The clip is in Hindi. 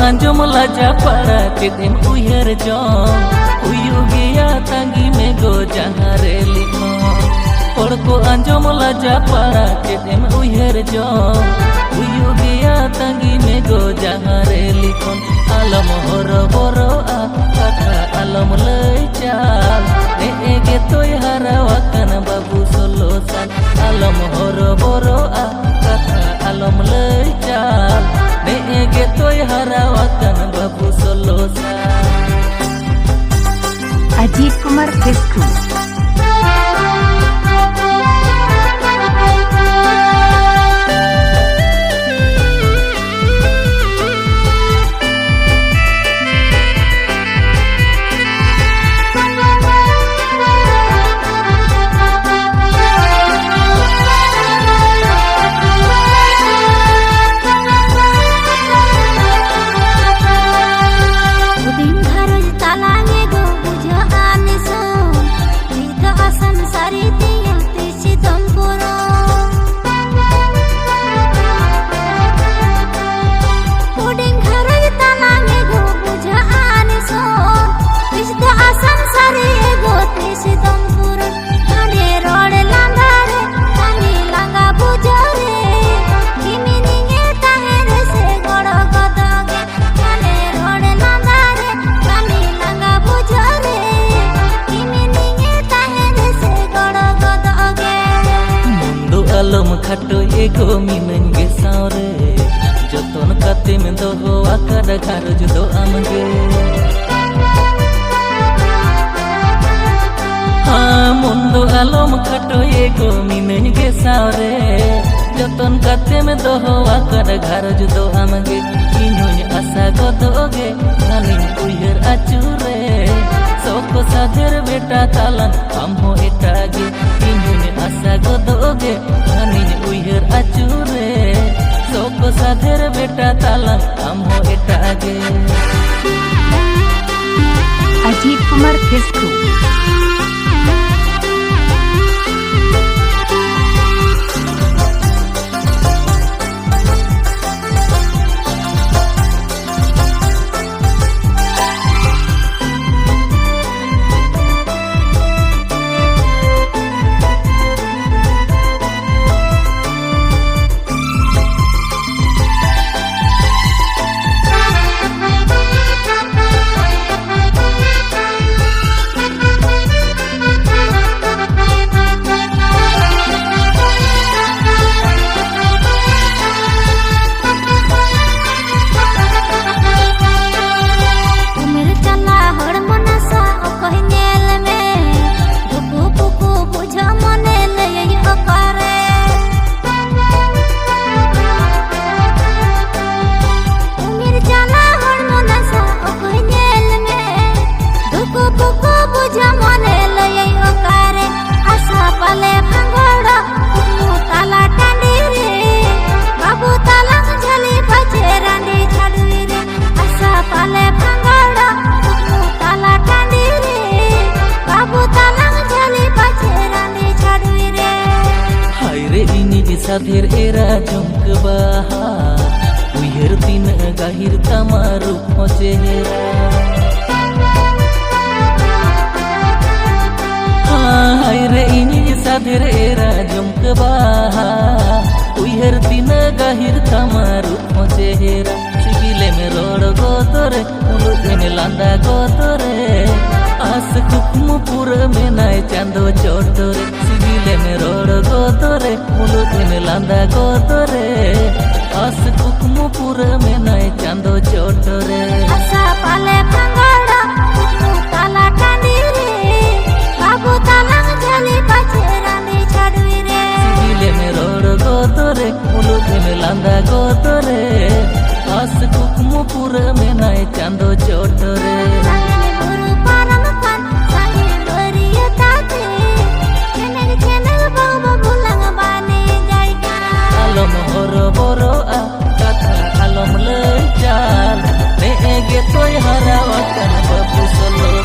आंजम लाजा पाड़ा चेदेम उयहर जम उयुगिया तांगी में गो जहाँ रे लिखो और को आंजम लाजा पाड़ा चेदेम उयहर जम उयुगिया तांगी में गो जहाँ रे लिखो आलम हरो बरो आ कथा आलम लई चाल ने एगे तोय हरावाकन बाबू सोलो सान आलम हरो बरो आ कथा आलम लई चाल ने एगे तोय हरावाकन बाबू सोलो सान। अजीत कुमार किस्कू आलम खाटो एगो मिनन गे सावरे जतन काते में दोहो आकार घारज दो आमगे हाँ मुंदो आलम खाटो एगो मिनन गे सावरे जतन काते में दोहो आकार घारज दो आमगे इनुन आशा गदोगे खालिन उयहर आचुरे सोको साधेर बेटा तालन हमहो एटागे इनुन आशा गदोगे खालिन उयहर आचुरे सोको साधेर बेटा तालन हमहो एटागे। अजीत कुमार किस्कू साधेर एरा झुमक बाहा उयहर दिन गाहिर तमारू चेहरा हाय रे इनी साधेर एरा झुमक बाहा उयहर दिन गाहिर तमारू चेहरा सिगिले में रोड गोतरे मुलुगे में लांदा गोतरे आस कुकमु पूरा में नाय चांदो चोटरे सिगिले में रोड गोतरे मुलुगे में लांदा गोतरे आस कुकमु पूरा में नाय चांदो चोटरे आशा पाले भांगड़ा कुकमु ताला टांडी रे बाबू तालांग झली पाछे रानी छाड़वी रे सिगिले में रोड गोतरे मुलुगे में लांदा गोतरे आस कुकमु पूरा में नाय चांदो चोटरे।